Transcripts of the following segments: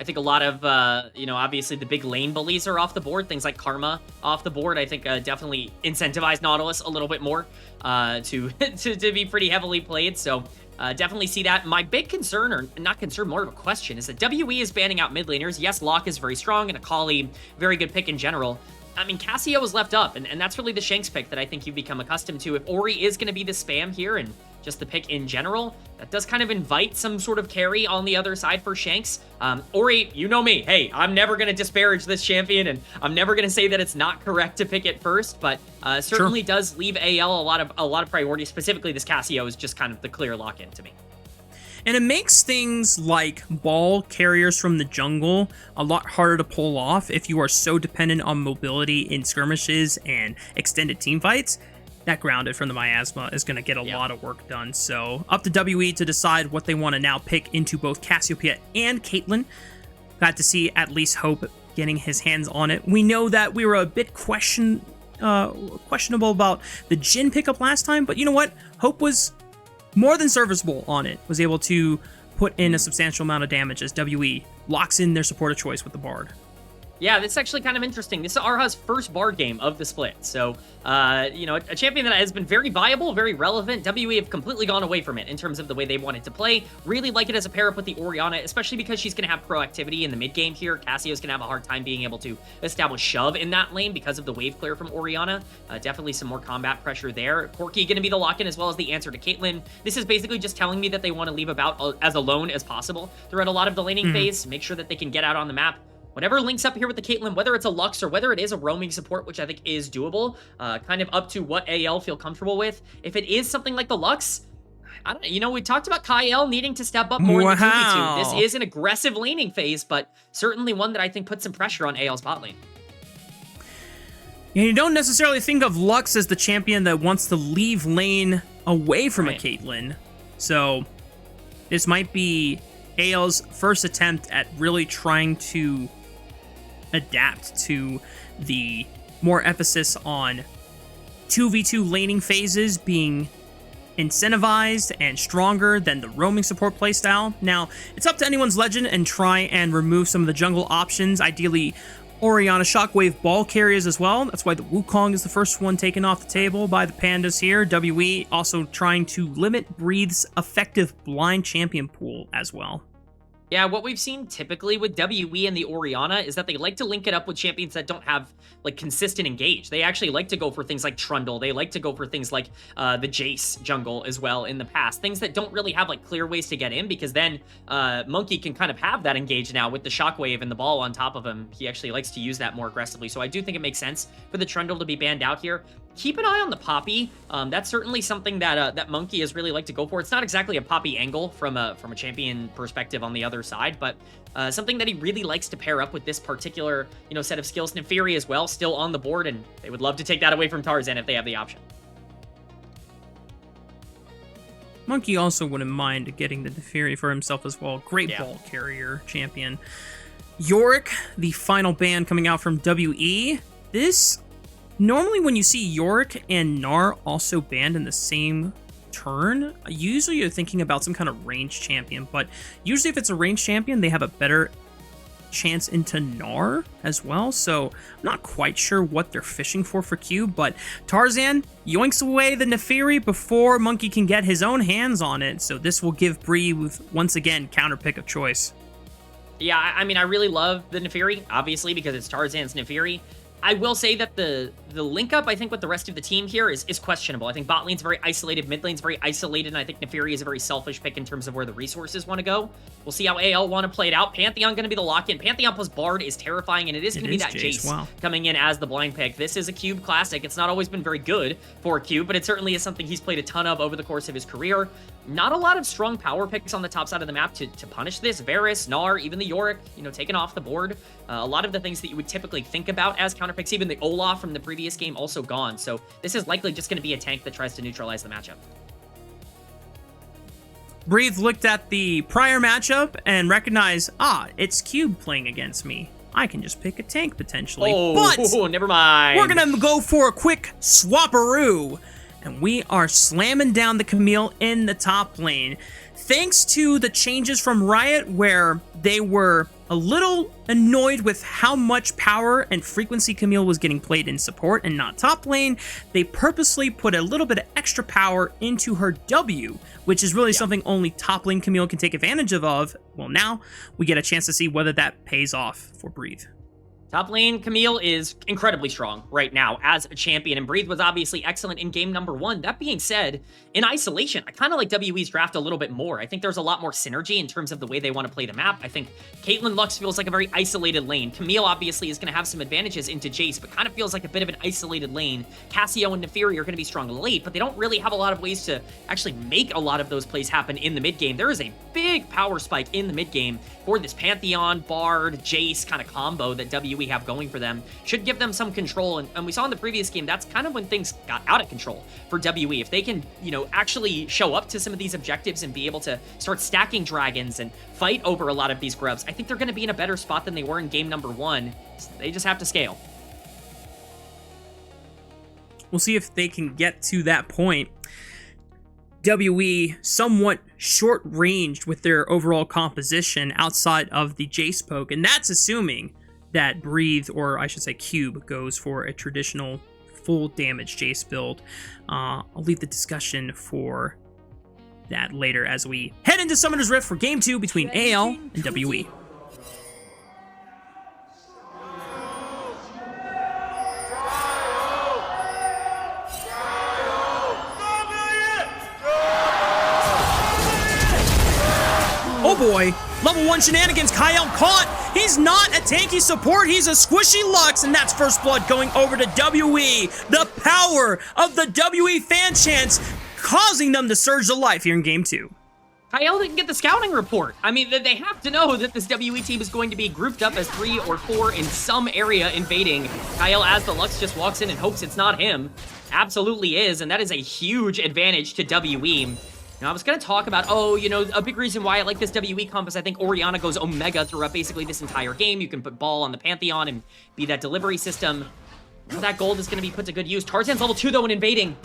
I think a lot of, obviously the big lane bullies are off the board. Things like Karma off the board, I think definitely incentivize Nautilus a little bit more to be pretty heavily played. So definitely see that. My big concern, or not concern, more of a question, is that WE is banning out mid laners. Yes, Locke is very strong, and Akali, very good pick in general. I mean, Cassio was left up, and that's really the Shanks pick that I think you've become accustomed to. If Ori is going to be the spam here, and just the pick in general, that does kind of invite some sort of carry on the other side for Shanks. Ori, you know me. Hey, I'm never going to disparage this champion, and I'm never going to say that it's not correct to pick it first, but certainly does leave AL a lot of priority. Specifically, this Cassio is just kind of the clear lock-in to me. And it makes things like ball carriers from the jungle a lot harder to pull off if you are so dependent on mobility in skirmishes and extended team fights. That grounded from the miasma is going to get a lot of work done. So up to WE to decide what they want to now pick into both Cassiopeia and Caitlyn. Glad to see at least Hope getting his hands on it. We know that we were a bit questionable about the Jhin pickup last time, but you know what? Hope was more than serviceable on it. Was able to put in a substantial amount of damage as WE locks in their support of choice with the Bard. Yeah, that's actually kind of interesting. This is Erha's first Bard game of the split. So, a champion that has been very viable, very relevant. WE have completely gone away from it in terms of the way they wanted to play. Really like it as a pair up with the Orianna, especially because she's going to have proactivity in the mid game here. Cassio's going to have a hard time being able to establish shove in that lane because of the wave clear from Orianna. Definitely some more combat pressure there. Corki going to be the lock-in as well as the answer to Caitlyn. This is basically just telling me that they want to leave about as alone as possible throughout a lot of the laning phase. Make sure that they can get out on the map. Whatever links up here with the Caitlyn, whether it's a Lux or whether it is a roaming support, which I think is doable, kind of up to what AL feel comfortable with. If it is something like the Lux, I don't know, we talked about Kael needing to step up more in the 2v2. This is an aggressive laning phase, but certainly one that I think puts some pressure on AL's bot lane. You don't necessarily think of Lux as the champion that wants to leave lane away from a Caitlyn. So this might be AL's first attempt at really trying to adapt to the more emphasis on 2v2 laning phases being incentivized and stronger than the roaming support playstyle. Now, it's up to anyone's legend and try and remove some of the jungle options, ideally Orianna Shockwave ball carriers as well. That's why the Wukong is the first one taken off the table by the Pandas here. WE also trying to limit Breathe's effective blind champion pool as well. Yeah, what we've seen typically with WE and the Orianna is that they like to link it up with champions that don't have, like, consistent engage. They actually like to go for things like Trundle. They like to go for things like the Jace jungle as well in the past. Things that don't really have, like, clear ways to get in, because then Monki can kind of have that engage now with the Shockwave and the ball on top of him. He actually likes to use that more aggressively. So I do think it makes sense for the Trundle to be banned out here. Keep an eye on the Poppy. That's certainly something that that Monki has really liked to go for. It's not exactly a Poppy angle from a champion perspective on the other side, but something that he really likes to pair up with this particular set of skills. Neferi as well, still on the board, and they would love to take that away from Tarzan if they have the option. Monki also wouldn't mind getting the Neferi for himself as well. Great ball carrier champion. Yorick, the final ban coming out from WE. This, normally when you see Yorick and Gnar also banned in the same turn, usually you're thinking about some kind of ranged champion, but usually if it's a ranged champion, they have a better chance into Gnar as well, so I'm not quite sure what they're fishing for Cube, but Tarzan yoinks away the Neferi before Monki can get his own hands on it, so this will give Bree, once again, counter pick of choice. Yeah, I mean, I really love the Neferi, obviously, because it's Tarzan's Neferi. I will say that the link up, I think, with the rest of the team here is questionable. I think bot lane's very isolated, mid lane's very isolated, and I think Neferi is a very selfish pick in terms of where the resources want to go. We'll see how AL want to play it out. Pantheon going to be the lock-in. Pantheon plus Bard is terrifying, and it is going to be that Jace coming in as the blind pick. This is a Cube classic. It's not always been very good for Cube, but it certainly is something he's played a ton of over the course of his career. Not a lot of strong power picks on the top side of the map to punish this. Varus, Gnar, even the Yorick, taken off the board. A lot of the things that you would typically think about as counter picks, even the Olaf from the previous game, also gone. So this is likely just going to be a tank that tries to neutralize the matchup. Breathe looked at the prior matchup and recognized, it's Cube playing against me. I can just pick a tank potentially. But never mind. We're going to go for a quick swapperoo. And we are slamming down the Camille in the top lane. Thanks to the changes from Riot, where they were a little annoyed with how much power and frequency Camille was getting played in support and not top lane, they purposely put a little bit of extra power into her W, which is really something only top lane Camille can take advantage of. Well, now we get a chance to see whether that pays off for Breathe. Top lane, Camille is incredibly strong right now as a champion, and Breathe was obviously excellent in game number 1. That being said, in isolation, I kind of like WE's draft a little bit more. I think there's a lot more synergy in terms of the way they want to play the map. I think Caitlyn Lux feels like a very isolated lane. Camille obviously is going to have some advantages into Jace, but kind of feels like a bit of an isolated lane. Cassio and Neferi are going to be strong late, but they don't really have a lot of ways to actually make a lot of those plays happen in the mid game. There is a big power spike in the mid game for this Pantheon, Bard, Jace kind of combo that WE have going for them. Should give them some control, and we saw in the previous game, that's kind of when things got out of control for WE. If they can, you know, actually show up to some of these objectives and be able to start stacking dragons and fight over a lot of these grubs, I think they're going to be in a better spot than they were in game number 1. They just have to scale. We'll see if they can get to that point. WE somewhat short-ranged with their overall composition outside of the Jace poke, and that's assuming that Breathe, or I should say Cube, goes for a traditional full damage Jace build. I'll leave the discussion for that later as we head into Summoner's Rift for Game 2 between AL and WE. Oh boy, level 1 shenanigans, Kael caught. He's not a tanky support, he's a squishy Lux, and that's first blood going over to WE. The power of the WE fan chants causing them to surge to life here in game 2. Kael didn't get the scouting report. I mean, they have to know that this WE team is going to be grouped up as 3 or 4 in some area invading. Kael, as the Lux, just walks in and hopes it's not him. Absolutely is, and that is a huge advantage to WE. Now, I was going to talk about, a big reason why I like this WE comp is I think Orianna goes Omega throughout basically this entire game. You can put Ball on the Pantheon and be that delivery system. That gold is going to be put to good use. Tarzan's level 2, though, in invading.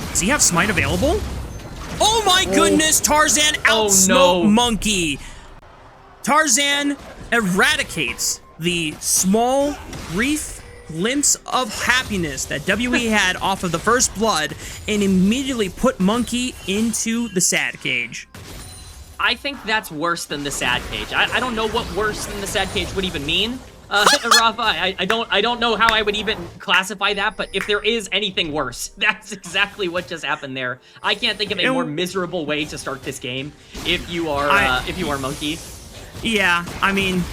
Does he have Smite available? Oh my goodness, Tarzan outsmoked Monki. Tarzan eradicates the small, brief glimpse of happiness that WE had off of the first blood and immediately put Monki into the sad cage. I think that's worse than the sad cage. I don't know what worse than the sad cage would even mean. Raafaa, I don't know how I would even classify that, but if there is anything worse, that's exactly what just happened there. I can't think of a more miserable way to start this game if you are Monki. Yeah, I mean,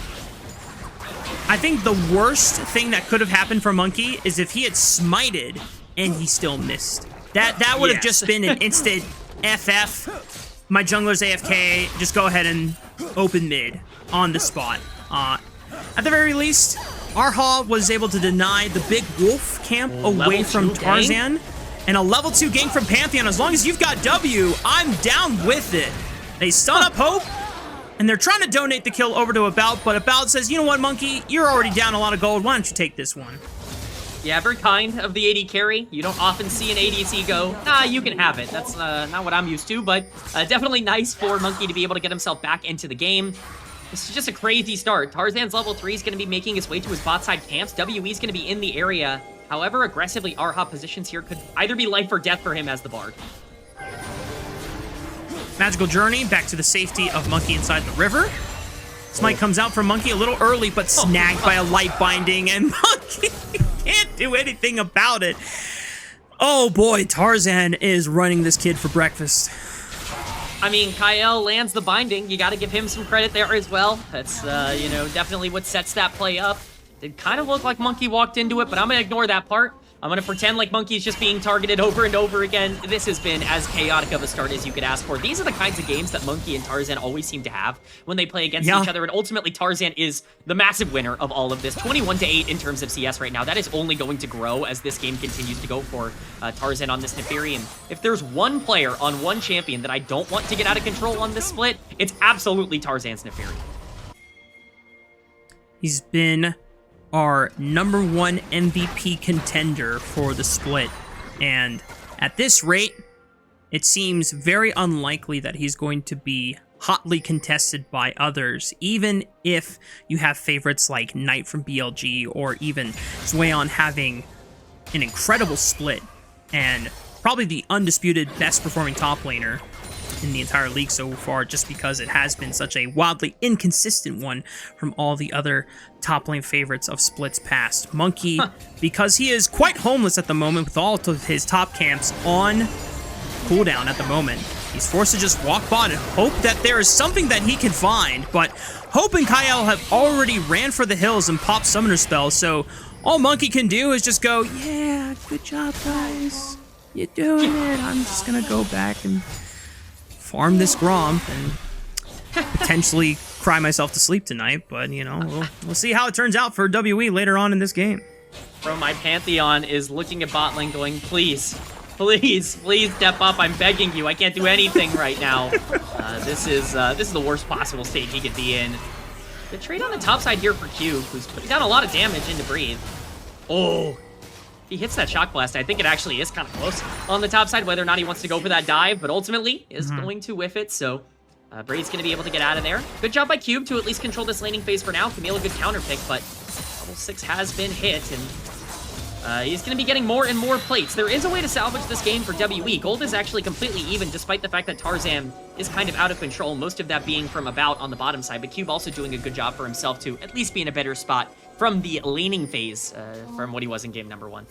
I think the worst thing that could have happened for Monki is if he had smited and he still missed. That would have just been an instant FF. My jungler's AFK. Just go ahead and open mid on the spot. At the very least, Erha was able to deny the big wolf camp away from Tarzan. And a level 2 gank from Pantheon. As long as you've got W, I'm down with it. They stun up Hope. And they're trying to donate the kill over to About, but About says, you know what, Monki? You're already down a lot of gold. Why don't you take this one? Yeah, very kind of the AD carry. You don't often see an ADC go, nah, you can have it. That's not what I'm used to, but definitely nice for Monki to be able to get himself back into the game. This is just a crazy start. Tarzan's level 3 is going to be making his way to his bot side camps. WE's going to be in the area. However, aggressively Erha positions here could either be life or death for him as the Bard. Magical Journey back to the safety of Monki inside the river. Smite comes out from Monki a little early, but snagged by a light binding, and Monki can't do anything about it. Oh boy, Tarzan is running this kid for breakfast. I mean, Kael lands the binding. You got to give him some credit there as well. That's, definitely what sets that play up. It kind of looked like Monki walked into it, but I'm going to ignore that part. I'm going to pretend like Monki's just being targeted over and over again. This has been as chaotic of a start as you could ask for. These are the kinds of games that Monki and Tarzan always seem to have when they play against each other, and ultimately Tarzan is the massive winner of all of this. 21-8 in terms of CS right now. That is only going to grow as this game continues to go for Tarzan on this Neferi. And if there's one player on one champion that I don't want to get out of control on this split, it's absolutely Tarzan's Neferi. He's been our #1 MVP contender for the split, and at this rate, it seems very unlikely that he's going to be hotly contested by others, even if you have favorites like Knight from BLG or even Zweon having an incredible split and probably the undisputed best performing top laner in the entire league so far, just because it has been such a wildly inconsistent one from all the other top lane favorites of splits past. Monki, because he is quite homeless at the moment with all of his top camps on cooldown at the moment, he's forced to just walk bot and hope that there is something that he can find, but Hope and Kael have already ran for the hills and popped summoner spells, so all Monki can do is just go, yeah, good job, guys. You're doing it. I'm just gonna go back and farm this Gromp and potentially cry myself to sleep tonight, but, you know, we'll see how it turns out for WE later on in this game. Bro, my Pantheon is looking at bot lane going, please, please, please step up. I'm begging you. I can't do anything right now. This is the worst possible stage he could be in. The trade on the top side here for Cube, who's putting down a lot of damage into Breathe. Oh, he hits that Shock Blast. I think it actually is kind of close on the top side, whether or not he wants to go for that dive, but ultimately is going to whiff it, so Breathe's going to be able to get out of there. Good job by Cube to at least control this laning phase for now. Camille, a good counter pick, but level 6 has been hit, and he's going to be getting more and more plates. There is a way to salvage this game for WE. Gold is actually completely even, despite the fact that Tarzan is kind of out of control, most of that being from about on the bottom side, but Cube also doing a good job for himself to at least be in a better spot from the laning phase from what he was in game number 1.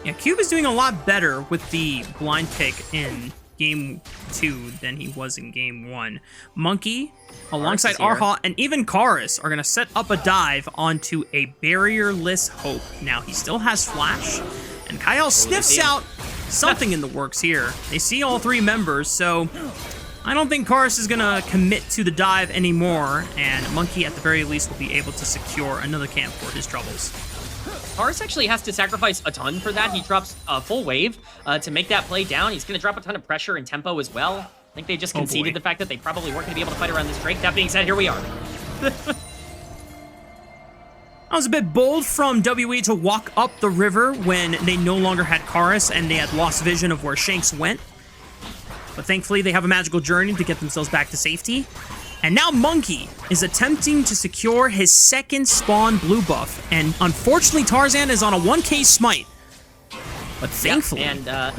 Yeah, Cube is doing a lot better with the blind pick in game 2 than he was in game 1. Monki, alongside Erha, and even Karis are going to set up a dive onto a barrierless Hope. Now, he still has Flash, and Kael sniffs out something in the works here. They see all 3 members, so I don't think Karis is going to commit to the dive anymore, and Monki, at the very least, will be able to secure another camp for his troubles. Karis actually has to sacrifice a ton for that. He drops a full wave to make that play down. He's going to drop a ton of pressure and tempo as well. I think they just conceded the fact that they probably weren't going to be able to fight around this Drake. That being said, here we are. That was a bit bold from WE to walk up the river when they no longer had Karis and they had lost vision of where Shanks went. But thankfully, they have a magical journey to get themselves back to safety. And now Monki is attempting to secure his second spawn blue buff. And unfortunately, Tarzan is on a 1k smite. But thankfully,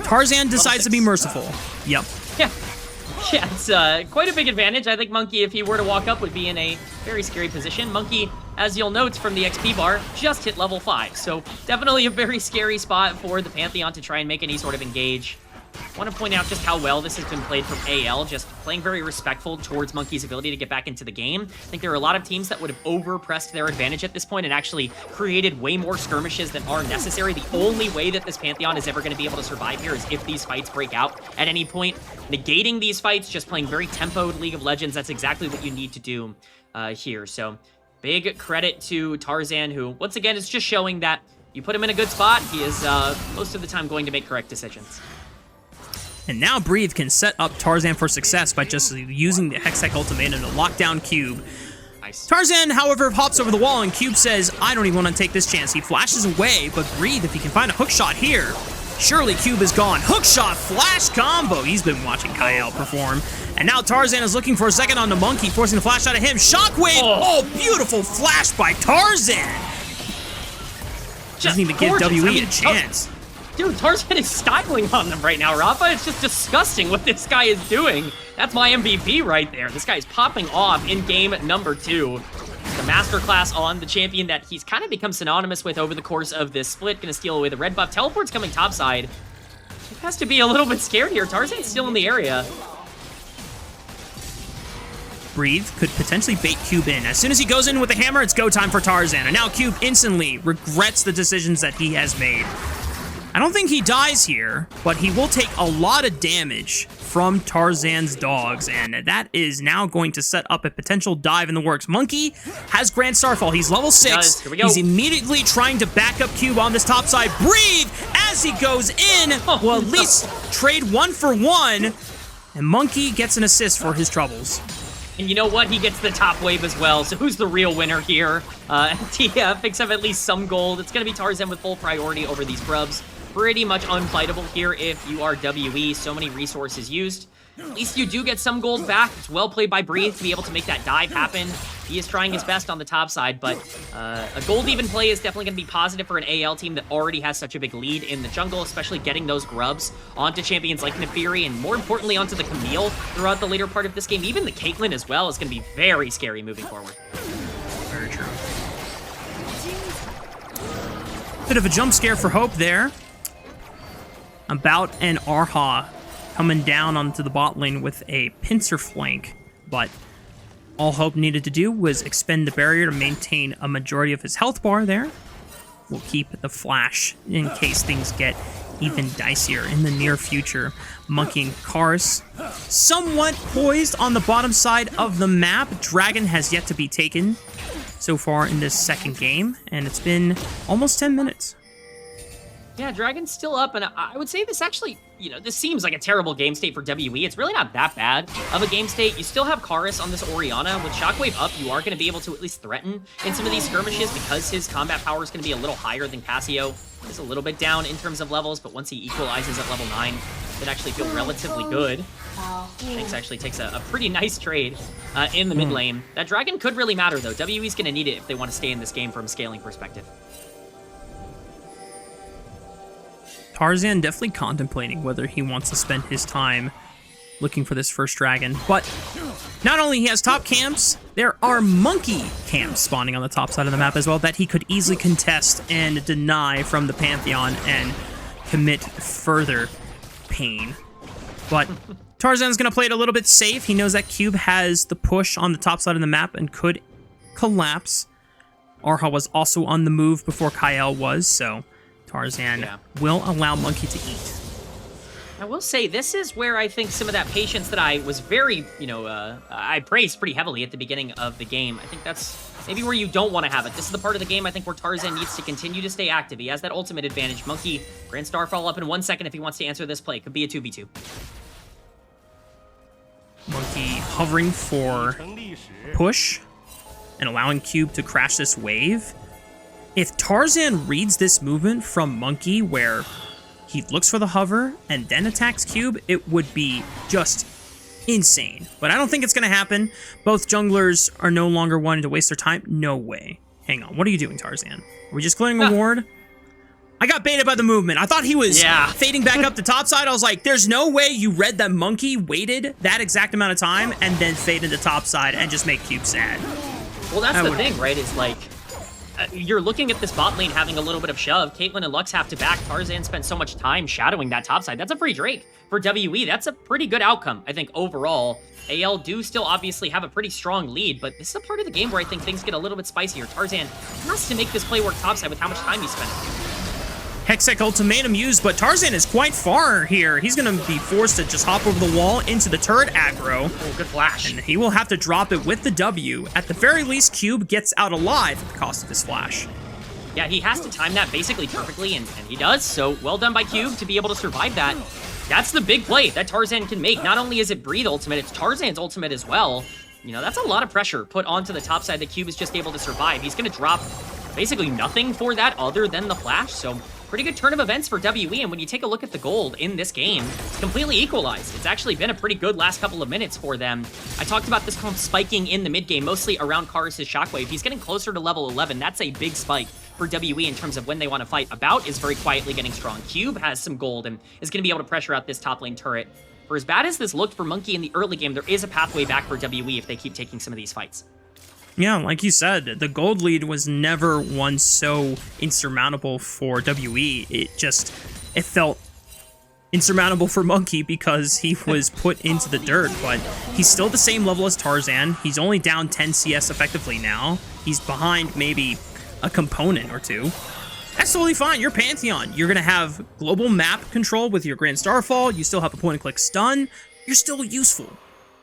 Tarzan decides to be merciful. Yep. Yeah, it's quite a big advantage. I think Monki, if he were to walk up, would be in a very scary position. Monki, as you'll note from the XP bar, just hit level 5. So definitely a very scary spot for the Pantheon to try and make any sort of engage. I want to point out just how well this has been played from AL, just playing very respectful towards Monki's ability to get back into the game. I think there are a lot of teams that would have overpressed their advantage at this point and actually created way more skirmishes than are necessary. The only way that this Pantheon is ever going to be able to survive here is if these fights break out at any point. Negating these fights, just playing very tempoed League of Legends, that's exactly what you need to do here. So big credit to Tarzan, who, once again, is just showing that you put him in a good spot, he is most of the time going to make correct decisions. And now Breathe can set up Tarzan for success by just using the Hextech Ultimatum to lock down Cube. Nice. Tarzan, however, hops over the wall, and Cube says, I don't even want to take this chance. He flashes away, but Breathe, if he can find a hook shot here, surely Cube is gone. Hook shot, flash combo. He's been watching Kael perform. And now Tarzan is looking for a second on the Monki, forcing the flash out of him. Shockwave! Oh, beautiful flash by Tarzan! Doesn't even give WE a chance. Dude, Tarzan is styling on them right now, Raafaa. It's just disgusting what this guy is doing. That's my MVP right there. This guy is popping off in game number 2. The masterclass on the champion that he's kind of become synonymous with over the course of this split. Gonna steal away the red buff. Teleport's coming topside. He has to be a little bit scared here. Tarzan's still in the area. Breathe could potentially bait Cube in. As soon as he goes in with the hammer, it's go time for Tarzan. And now Cube instantly regrets the decisions that he has made. I don't think he dies here, but he will take a lot of damage from Tarzan's dogs, and that is now going to set up a potential dive in the works. Monki has Grand Starfall. He's level 6. Here we go. He's immediately trying to back up Cube on this top side. Breathe as he goes in. Well, at least trade 1 for 1, and Monki gets an assist for his troubles. And you know what? He gets the top wave as well. So who's the real winner here? TF picks up at least some gold. It's going to be Tarzan with full priority over these grubs. Pretty much unfightable here if you are WE. So many resources used. at least you do get some gold back. It's well played by Breathe to be able to make that dive happen. He is trying his best on the top side, but a gold even play is definitely going to be positive for an AL team that already has such a big lead in the jungle, especially getting those grubs onto champions like Nefiri, and more importantly onto the Camille throughout the later part of this game. Even the Caitlyn as well is going to be very scary moving forward. Very true. Bit of a jump scare for Hope there. About an Erha coming down onto the bot lane with a pincer flank, but all Hope needed to do was expend the barrier to maintain a majority of his health bar there. We'll keep the flash in case things get even dicier in the near future. Monki and Karis somewhat poised on the bottom side of the map. Dragon has yet to be taken so far in this second game, and it's been almost 10 minutes. Yeah, Dragon's still up, and I would say this actually, you know, this seems like a terrible game state for WE. It's really not that bad of a game state. You still have Karis on this Orianna. With Shockwave up, you are going to be able to at least threaten in some of these skirmishes because his combat power is going to be a little higher than Cassio. He's a little bit down in terms of levels, but once he equalizes at level 9, it actually feel relatively good. Shanks actually takes a pretty nice trade in the mid lane. That Dragon could really matter, though. WE's going to need it if they want to stay in this game from a scaling perspective. Tarzan definitely contemplating whether he wants to spend his time looking for this first dragon. But not only he has top camps, there are Monki camps spawning on the top side of the map as well that he could easily contest and deny from the Pantheon and commit further pain. But Tarzan's going to play it a little bit safe. He knows that Cube has the push on the top side of the map and could collapse. Erha was also on the move before Kael was, so Tarzan will allow Monki to eat. I will say, this is where I think some of that patience that I was very, I praised pretty heavily at the beginning of the game. I think that's maybe where you don't want to have it. This is the part of the game I think where Tarzan needs to continue to stay active. He has that ultimate advantage. Monki, Grand Starfall up in 1 second if he wants to answer this play. Could be a 2v2. Monki hovering for push and allowing Cube to crash this wave. If Tarzan reads this movement from Monki where he looks for the hover and then attacks Cube, it would be just insane. But I don't think it's going to happen. Both junglers are no longer wanting to waste their time. No way. Hang on. What are you doing, Tarzan? Are we just clearing a ward? I got baited by the movement. I thought he was fading back up the top side. I was like, there's no way you read that Monki waited that exact amount of time and then faded the top side and just make Cube sad. Well, that's the thing, right? Is like, you're looking at this bot lane having a little bit of shove. Caitlyn and Lux have to back. Tarzan spent so much time shadowing that top side. That's a free Drake for WE. That's a pretty good outcome, I think, overall. AL do still obviously have a pretty strong lead, but this is a part of the game where I think things get a little bit spicier. Tarzan has to make this play work topside with how much time he spent. Hextech ultimatum used, but Tarzan is quite far here. He's going to be forced to just hop over the wall into the turret aggro. Oh, good flash. And he will have to drop it with the W. At the very least, Cube gets out alive at the cost of his flash. Yeah, he has to time that basically perfectly, and he does. So well done by Cube to be able to survive that. That's the big play that Tarzan can make. Not only is it Breathe ultimate, it's Tarzan's ultimate as well. You know, that's a lot of pressure put onto the top side that Cube is just able to survive. He's going to drop basically nothing for that other than the flash, so pretty good turn of events for WE, and when you take a look at the gold in this game, it's completely equalized. It's actually been a pretty good last couple of minutes for them. I talked about this comp spiking in the mid game, mostly around Karis' Shockwave. He's getting closer to level 11. That's a big spike for WE in terms of when they want to fight. About is very quietly getting strong. Cube has some gold and is going to be able to pressure out this top lane turret. For as bad as this looked for Monki in the early game, there is a pathway back for WE if they keep taking some of these fights. Yeah, like you said, the gold lead was never one so insurmountable for WE. It felt insurmountable for Monki because he was put into the dirt, but he's still the same level as Tarzan. He's only down 10 CS effectively now. He's behind maybe a component or two. That's totally fine. You're Pantheon. You're going to have global map control with your Grand Starfall. You still have a point-and-click stun. You're still useful.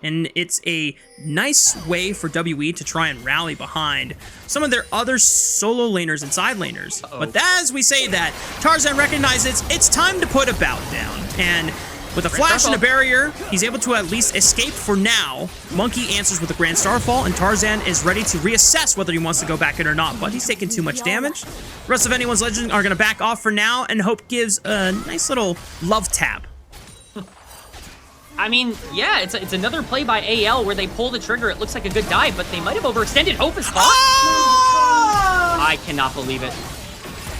And it's a nice way for WE to try and rally behind some of their other solo laners and side laners. But as we say that, Tarzan recognizes it's time to put a bout down. And with a flash and a barrier, he's able to at least escape for now. Monki answers with a Grand Starfall, and Tarzan is ready to reassess whether he wants to go back in or not, but he's taking too much damage. The rest of Anyone's Legend are going to back off for now, and Hope gives a nice little love tap. I mean, yeah, it's another play by AL where they pull the trigger. It looks like a good dive, but they might have overextended. Hope is caught. Oh! I cannot believe it.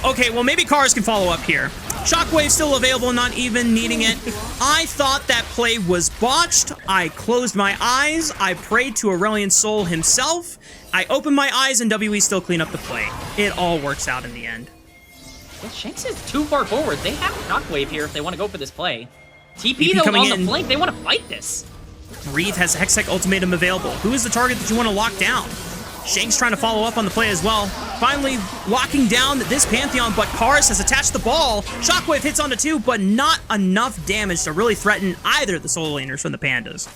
Okay, well, maybe Karis can follow up here. Shockwave still available, not even needing it. I thought that play was botched. I closed my eyes. I prayed to Aurelion Sol himself. I opened my eyes, and WE still clean up the play. It all works out in the end. Well, Shanks is too far forward. They have Shockwave here if they want to go for this play. TP, EP though, coming on in. the flank. They want to fight this. Reeve has Hextech Ultimatum available. Who is the target that you want to lock down? Shanks trying to follow up on the play as well. Finally locking down this Pantheon, but Karis has attached the ball. Shockwave hits onto 2, but not enough damage to really threaten either of the solo laners from the Pandas.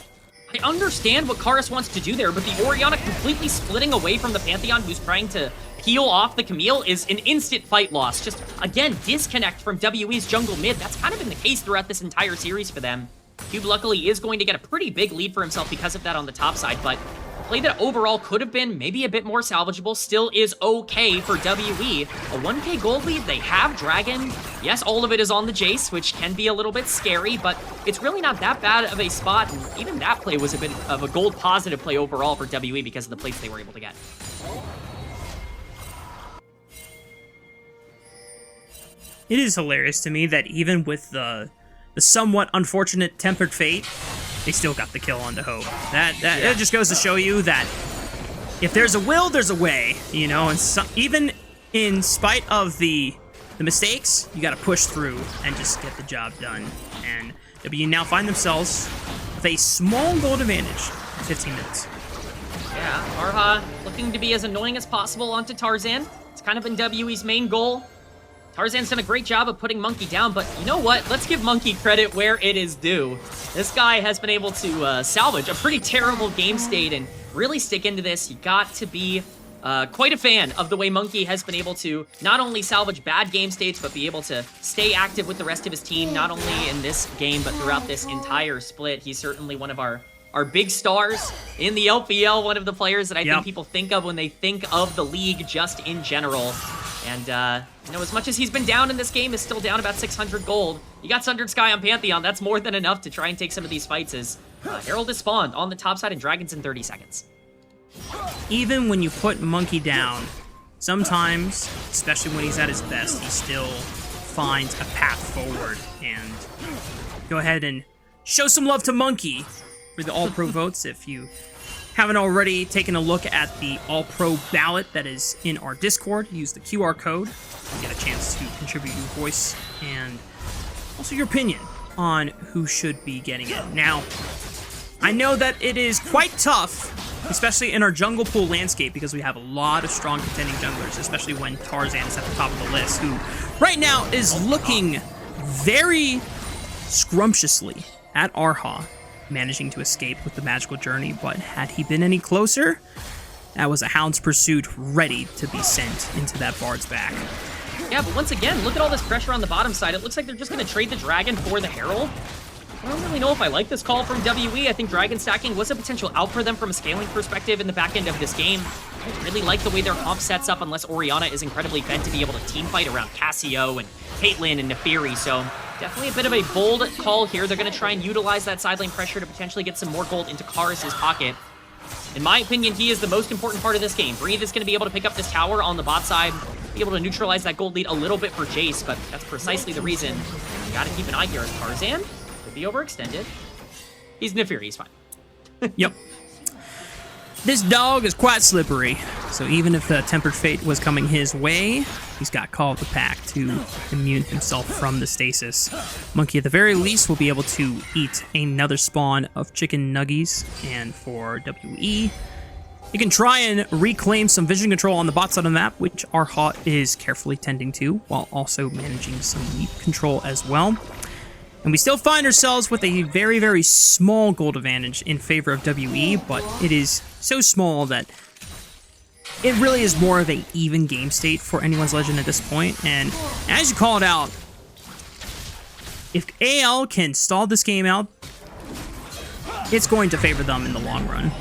I understand what Karis wants to do there, but the Orianna completely splitting away from the Pantheon who's trying to peel off the Camille is an instant fight loss. Just, again, disconnect from WE's jungle mid. That's kind of been the case throughout this entire series for them. Cube luckily is going to get a pretty big lead for himself because of that on the top side, but a play that overall could have been maybe a bit more salvageable still is okay for WE. A 1k gold lead, they have Dragon. Yes, all of it is on the Jace, which can be a little bit scary, but it's really not that bad of a spot, and even that play was a bit of a gold positive play overall for WE because of the plates they were able to get. It is hilarious to me that even with the somewhat unfortunate tempered fate, they still got the kill onto Hope. It just goes to show you that if there's a will, there's a way, you know, and even in spite of the mistakes, you got to push through and just get the job done. And W now find themselves with a small gold advantage in 15 minutes. Yeah, Erha looking to be as annoying as possible onto Tarzan. It's kind of been WE's main goal. Tarzan's done a great job of putting Monki down, but you know what? Let's give Monki credit where it is due. This guy has been able to salvage a pretty terrible game state and really stick into this. You got to be quite a fan of the way Monki has been able to not only salvage bad game states, but be able to stay active with the rest of his team, not only in this game, but throughout this entire split. He's certainly one of our big stars in the LPL, one of the players that I think people think of when they think of the league just in general. And, you know, as much as he's been down in this game, is still down about 600 gold. You got Sundered Sky on Pantheon. That's more than enough to try and take some of these fights as Herald is spawned on the top side and Dragon's in 30 seconds. Even when you put Monki down, sometimes, especially when he's at his best, he still finds a path forward. And go ahead and show some love to Monki for the All-Pro votes if you haven't already taken a look at the All-Pro ballot that is in our Discord. Use the QR code to get a chance to contribute your voice and also your opinion on who should be getting it. Now, I know that it is quite tough, especially in our jungle pool landscape, because we have a lot of strong contending junglers, especially when Tarzan is at the top of the list, who right now is looking very scrumptiously at Erha, managing to escape with the magical journey, but had he been any closer, that was a Hound's Pursuit ready to be sent into that Bard's back. Yeah, but once again, look at all this pressure on the bottom side. It looks like they're just going to trade the Dragon for the Herald. I don't really know if I like this call from WE. I think Dragon stacking was a potential out for them from a scaling perspective in the back end of this game. I don't really like the way their comp sets up unless Orianna is incredibly bent to be able to team fight around Cassio and Caitlyn and Neferi, so definitely a bit of a bold call here. They're going to try and utilize that side lane pressure to potentially get some more gold into Karis' pocket. In my opinion, he is the most important part of this game. Breathe is going to be able to pick up this tower on the bot side, be able to neutralize that gold lead a little bit for Jace, but that's precisely the reason you got to keep an eye here. Tarzan could be overextended. He's Neferi, he's fine. Yep. This dog is quite slippery, so even if the Tempered Fate was coming his way, he's got Call of the Pack to immune himself from the stasis. Monki, at the very least, will be able to eat another spawn of chicken nuggies, and for WE, you can try and reclaim some vision control on the bot side of the map, which Erha is carefully tending to, while also managing some leap control as well. And we still find ourselves with a very, very small gold advantage in favor of WE, but it is so small that it really is more of an even game state for anyone's legend at this point. And as you called out, if AL can stall this game out, it's going to favor them in the long run.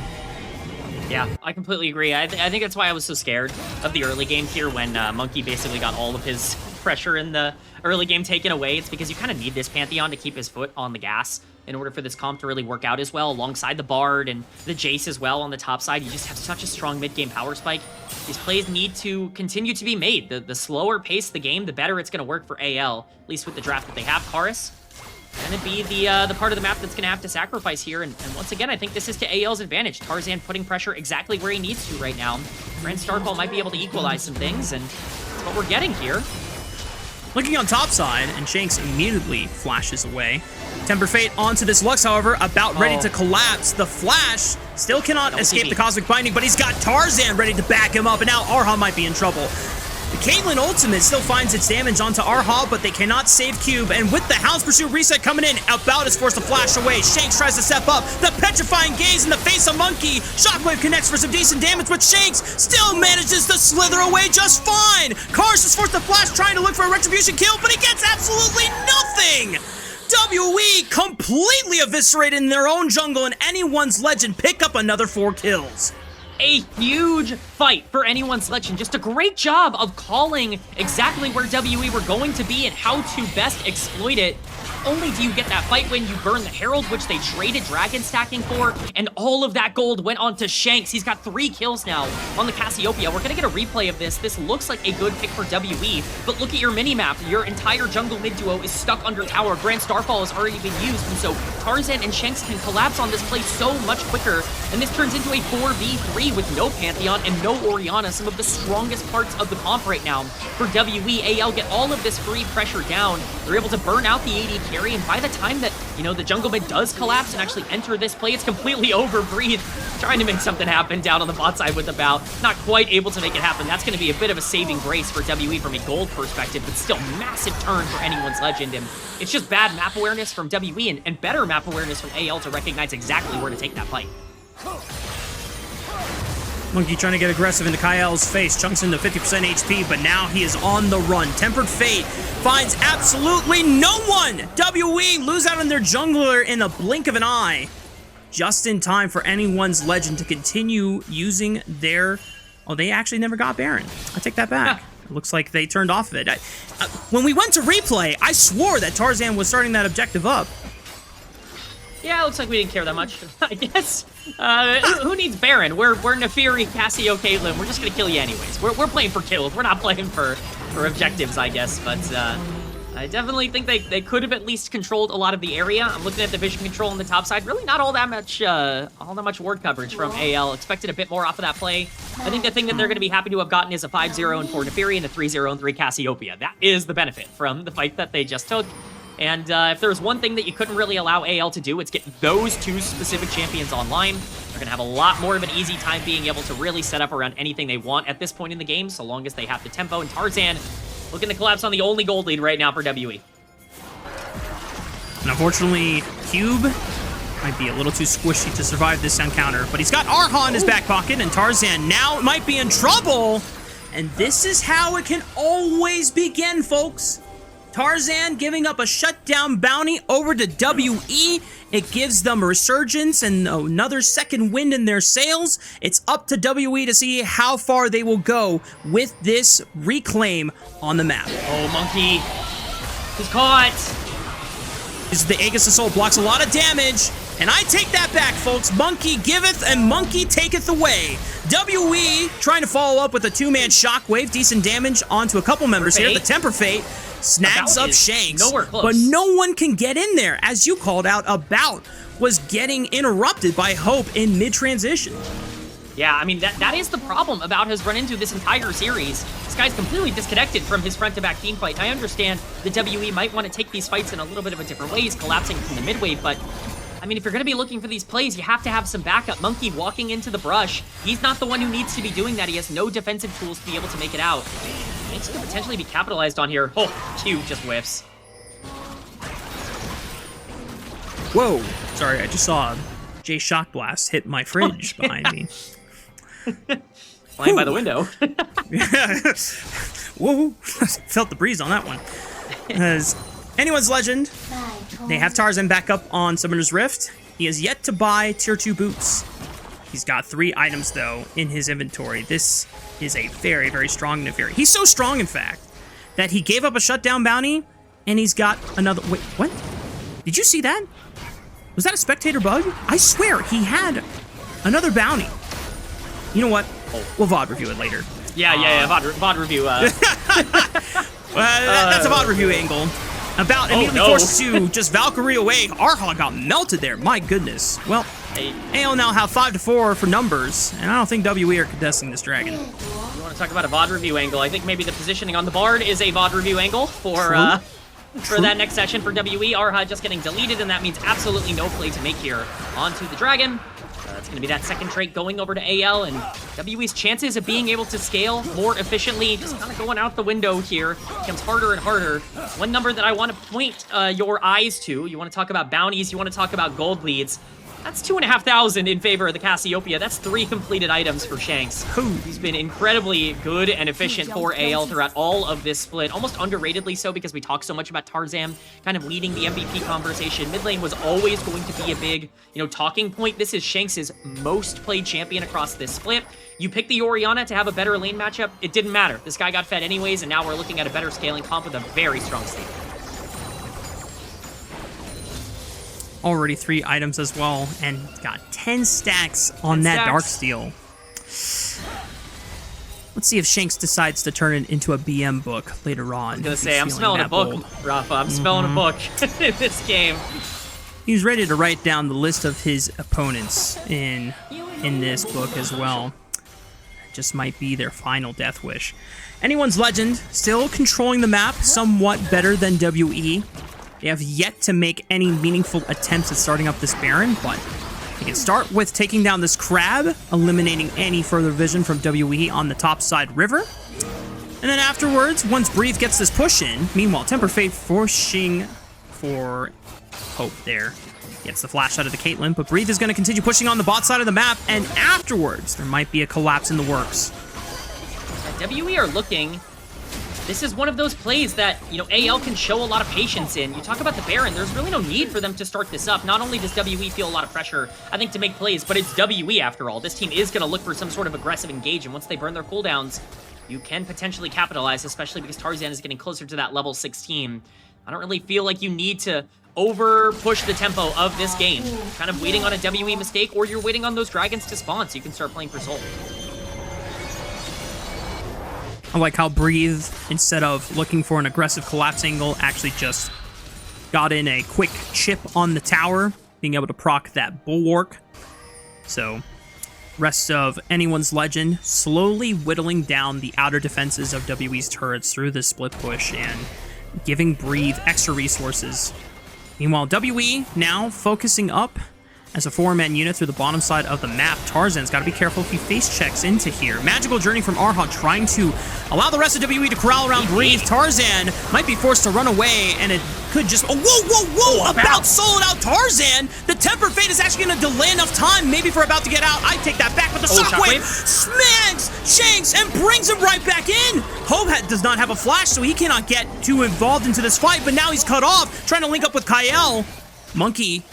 Yeah, I completely agree. I think that's why I was so scared of the early game here when Monki basically got all of his pressure in the early game taken away. It's because you kind of need this Pantheon to keep his foot on the gas. in order for this comp to really work out as well, alongside the Bard and the Jace as well on the top side. You just have such a strong mid-game power spike. These plays need to continue to be made. The slower pace the game, the better it's going to work for AL, at least with the draft that they have. Karis going to be the part of the map that's going to have to sacrifice here. And once again, I think this is to AL's advantage. Tarzan putting pressure exactly where he needs to right now. Grand Starfall might be able to equalize some things, and that's what we're getting here. Looking on top side, and Shanks immediately flashes away. Temper Fate onto this Lux, however, about ready to collapse. The Flash still cannot escape the Cosmic Binding, but he's got Tarzan ready to back him up, and now Erha might be in trouble. The Caitlyn ultimate still finds its damage onto Erha, but they cannot save Cube, and with the Hound's Pursuit reset coming in, About is forced to flash away. Shanks tries to step up. The Petrifying Gaze in the face of Monki. Shockwave connects for some decent damage, but Shanks still manages to slither away just fine. Karis is forced to flash, trying to look for a Retribution kill, but he gets absolutely nothing! WE completely eviscerated in their own jungle, and Anyone's Legend pick up another 4 kills. A huge fight for Anyone's Legend. Just a great job of calling exactly where WE were going to be and how to best exploit it. Not only do you get that fight when you burn the Herald, which they traded Dragon stacking for, and all of that gold went on to Shanks. He's got 3 kills now on the Cassiopeia. We're going to get a replay of this. This looks like a good pick for WE, but look at your mini-map. Your entire jungle mid-duo is stuck under tower. Grand Starfall has already been used, and so Tarzan and Shanks can collapse on this play so much quicker, and this turns into a 4v3 with no Pantheon and no Orianna, some of the strongest parts of the comp right now. For WE, AL get all of this free pressure down. They're able to burn out the AD carry, and by the time that, you know, the jungle mid does collapse and actually enter this play, it's completely over-breathed, trying to make something happen down on the bot side with the bow. Not quite able to make it happen. That's going to be a bit of a saving grace for WE from a gold perspective, but still massive turn for Anyone's Legend, and it's just bad map awareness from WE and better map awareness from AL to recognize exactly where to take that fight. Monki trying to get aggressive into Kael's face, chunks into 50% HP, but now he is on the run. Tempered Fate finds absolutely no one! WE lose out on their jungler in a blink of an eye. Just in time for Anyone's Legend to continue using their... Oh, they actually never got Baron. I take that back. It looks like they turned off of it. When we went to replay, I swore that Tarzan was starting that objective up. Yeah, it looks like we didn't care that much, I guess. Who needs Baron? We're Neferi, Cassio, Caitlyn. We're just gonna kill you anyways. We're playing for kills. We're not playing for objectives, I guess. But I definitely think they could have at least controlled a lot of the area. I'm looking at the vision control on the top side. Really not all that much ward coverage from AL. Expected a bit more off of that play. I think the thing that they're gonna be happy to have gotten is a 5-0 and 4 Neferi and a 3-0 and 3 Cassiopeia. That is the benefit from the fight that they just took. And if there was one thing that you couldn't really allow AL to do, it's get those 2 specific champions online. They're going to have a lot more of an easy time being able to really set up around anything they want at this point in the game, so long as they have the tempo. And Tarzan looking to collapse on the only gold lead right now for WE. And unfortunately, Cube might be a little too squishy to survive this encounter, but he's got Erha in his back pocket, and Tarzan now might be in trouble. And this is how it can always begin, folks. Tarzan giving up a shutdown bounty over to WE. It gives them a resurgence and another second wind in their sails. It's up to WE to see how far they will go with this reclaim on the map. Oh, Monki. He's caught. The Aegis Assault blocks a lot of damage, and I take that back, folks. Monki giveth and Monki taketh away. WE trying to follow up with a 2-man Shockwave. Decent damage onto a couple members here. The Temper Fate snags up Shanks, but no one can get in there. As you called out, About was getting interrupted by Hope in mid-transition. Yeah, I mean, that is the problem About has run into this entire series. This guy's completely disconnected from his front-to-back team fight. I understand the WE might want to take these fights in a little bit of a different ways, collapsing from the mid-wave, but I mean, if you're going to be looking for these plays, you have to have some backup. Monki walking into the brush. He's not the one who needs to be doing that. He has no defensive tools to be able to make it out. This could potentially be capitalized on here. Oh, Q just whiffs. Whoa. Sorry, I just saw Jay Shock Blast hit my fridge behind me. Flying by the window. Whoa. Felt the breeze on that one. As Anyone's Legend, they have Tarzan back up on Summoner's Rift. He has yet to buy tier 2 boots. He's got 3 items, though, in his inventory. This is a very, very strong Neferi. He's so strong, in fact, that he gave up a shutdown bounty, and he's got another... Wait, what? Did you see that? Was that a spectator bug? I swear, he had another bounty. You know what? We'll VOD review it later. Yeah. VOD review. That's a VOD review angle. About immediately forced to just Valkyrie away. Erha got melted there. My goodness. Well, AL now have 5-4 for numbers, and I don't think WE are contesting this dragon. You want to talk about a VOD review angle? I think maybe the positioning on the Bard is a VOD review angle for that next session for WE. Erha just getting deleted, and that means absolutely no play to make here onto the dragon. It's going to be that second trait going over to AL, and WE's chances of being able to scale more efficiently just kind of going out the window here. Becomes harder and harder. One number that I want to point your eyes to, you want to talk about bounties, you want to talk about gold leads. That's 2,500 in favor of the Cassiopeia. That's 3 completed items for Shanks. He's been incredibly good and efficient for AL throughout all of this split. Almost underratedly so because we talk so much about Tarzan kind of leading the MVP conversation. Mid lane was always going to be a big, talking point. This is Shanks' most played champion across this split. You picked the Orianna to have a better lane matchup. It didn't matter. This guy got fed anyways, and now we're looking at a better scaling comp with a very strong stake. Already 3 items as well, and got 10 stacks on that Darksteel. Let's see if Shanks decides to turn it into a BM book later on. I was gonna say, I'm smelling a book, Raafaa. I'm smelling a book in this game. He's ready to write down the list of his opponents in this book as well. Just might be their final death wish. Anyone's Legend still controlling the map somewhat better than WE. They have yet to make any meaningful attempts at starting up this Baron, but they can start with taking down this Crab, eliminating any further vision from WE on the top side river. And then afterwards, once Breathe gets this push in, meanwhile, Temper Fate forcing for Hope there. Gets the flash out of the Caitlyn, but Breathe is going to continue pushing on the bot side of the map, and afterwards, there might be a collapse in the works. WE are looking... This is one of those plays that, AL can show a lot of patience in. You talk about the Baron, there's really no need for them to start this up. Not only does WE feel a lot of pressure, I think, to make plays, but it's WE after all. This team is going to look for some sort of aggressive engage, and once they burn their cooldowns, you can potentially capitalize, especially because Tarzan is getting closer to that level 16. I don't really feel like you need to over-push the tempo of this game. Kind of waiting on a WE mistake, or you're waiting on those dragons to spawn so you can start playing for Soul. I like how Breathe, instead of looking for an aggressive collapse angle, actually just got in a quick chip on the tower, being able to proc that Bulwark. So, rest of Anyone's Legend slowly whittling down the outer defenses of WE's turrets through this split push and giving Breathe extra resources. Meanwhile, WE now focusing up as a 4-man unit through the bottom side of the map. Tarzan's got to be careful if he face checks into here. Magical Journey from Erha trying to allow the rest of WE to corral around Breathe. Tarzan might be forced to run away, and it could just... Oh, whoa! About sold out Tarzan! The Temper Fate is actually going to delay enough time, maybe for About to get out. I take that back, but the Shockwave smacks Shanks and brings him right back in! Hope does not have a flash, so he cannot get too involved into this fight, but now he's cut off, trying to link up with Kael. Monki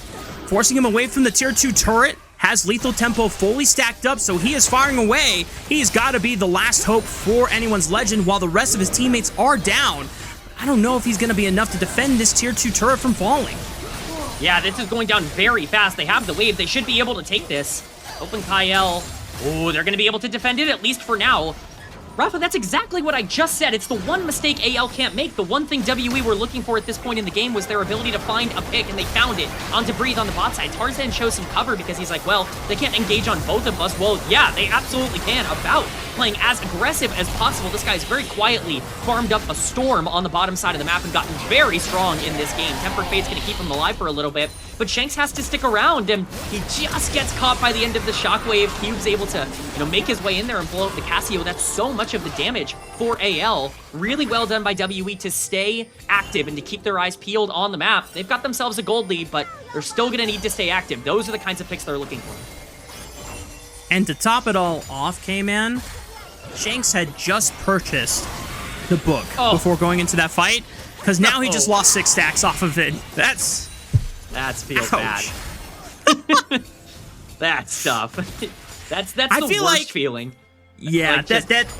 forcing him away from the tier 2 turret, has lethal tempo fully stacked up, so he is firing away. He's got to be the last hope for Anyone's Legend while the rest of his teammates are down. I don't know if he's going to be enough to defend this tier 2 turret from falling. Yeah, this is going down very fast. They have the wave. They should be able to take this. Open Kael. Oh, they're going to be able to defend it, at least for now. Raafaa, that's exactly what I just said. It's the one mistake AL can't make. The one thing WE were looking for at this point in the game was their ability to find a pick, and they found it. On to Breathe on the bot side. Tarzan shows some cover because he's like, well, they can't engage on both of us. Well, yeah, they absolutely can. About playing as aggressive as possible. This guy's very quietly farmed up a Storm on the bottom side of the map and gotten very strong in this game. Temper Fate's going to keep him alive for a little bit, but Shanks has to stick around, and he just gets caught by the end of the Shockwave. Cube's able to, make his way in there and blow up the Cassio. That's so much of the damage for AL. Really well done by WE to stay active and to keep their eyes peeled on the map. They've got themselves a gold lead, but they're still going to need to stay active. Those are the kinds of picks they're looking for. And to top it all off, Kman, Shanks had just purchased the book before going into that fight, because now he just lost 6 stacks off of it. That feels bad. That's tough. That's the worst feeling. Yeah, Terrible.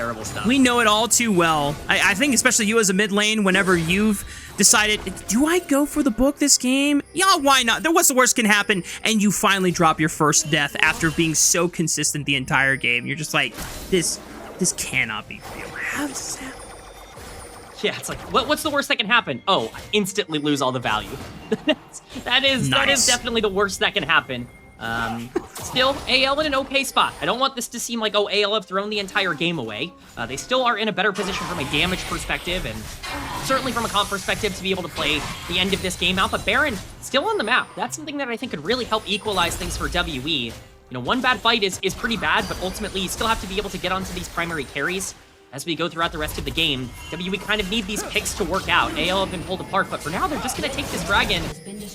terrible stuff. We know it all too well. I think especially you as a mid lane, whenever you've decided, do I go for the book this game? Yeah, why not? What's the worst can happen? And you finally drop your first death after being so consistent the entire game. You're just like, this cannot be real. How does this happen? Yeah, it's like, what's the worst that can happen? Oh, I instantly lose all the value. that is definitely the worst that can happen. Still, AL in an okay spot. I don't want this to seem like, oh, AL have thrown the entire game away. They still are in a better position from a damage perspective, and certainly from a comp perspective to be able to play the end of this game out. But Baron, still on the map. That's something that I think could really help equalize things for WE. You know, one bad fight is pretty bad, but ultimately you still have to be able to get onto these primary carries. As we go throughout the rest of the game, WE kind of need these picks to work out. AL have been pulled apart, but for now, they're just going to take this dragon.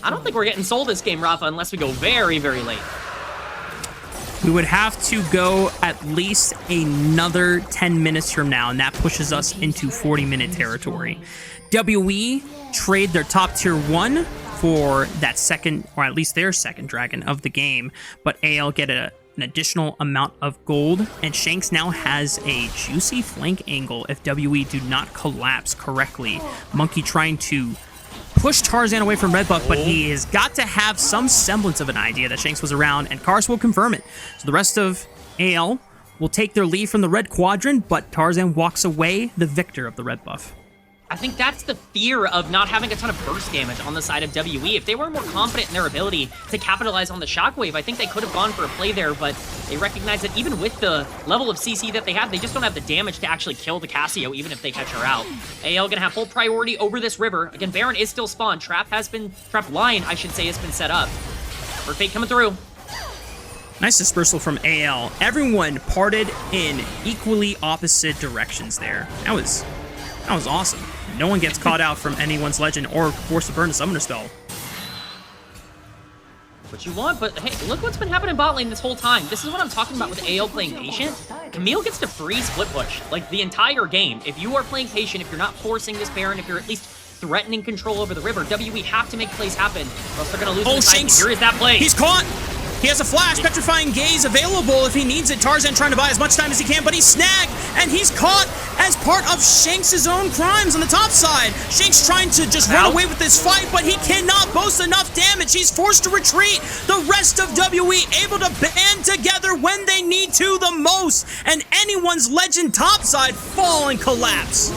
I don't think we're getting sold this game, Raafaa, unless we go very, very late. We would have to go at least another 10 minutes from now, and that pushes us into 40-minute territory. WE trade their top tier 1 for that second, or at least their second dragon of the game, but AL get an additional amount of gold, and Shanks now has a juicy flank angle if WE do not collapse correctly. Monki trying to push Tarzan away from red buff, but he has got to have some semblance of an idea that Shanks was around, and Karis will confirm it. So the rest of AL will take their lead from the red quadrant, but Tarzan walks away the victor of the red buff. I think that's the fear of not having a ton of burst damage on the side of WE. If they were more confident in their ability to capitalize on the shockwave, I think they could have gone for a play there, but they recognize that even with the level of CC that they have, they just don't have the damage to actually kill the Cassio, even if they catch her out. AL gonna have full priority over this river. Again, Baron is still spawned. Trap line, I should say, has been set up. Bird Fate coming through. Nice dispersal from AL. Everyone parted in equally opposite directions there. That was awesome. No one gets caught out from anyone's legend or forced to burn a summoner spell. What you want, but hey, look what's been happening in bot lane this whole time. This is what I'm talking about with AL playing patient. Camille gets to free split push, like, the entire game. If you are playing patient, if you're not forcing this Baron, if you're at least threatening control over the river, WE have to make plays happen, or else they're gonna lose. Oh, Shanks! Here is that play. He's caught! He has a flash, Petrifying Gaze available if he needs it. Tarzan trying to buy as much time as he can, but he's snagged, and he's caught as part of Shanks' own crimes on the top side. Shanks trying to just run away with this fight, but he cannot boast enough damage. He's forced to retreat. The rest of WE able to band together when they need to the most, and anyone's legend topside fall and collapse.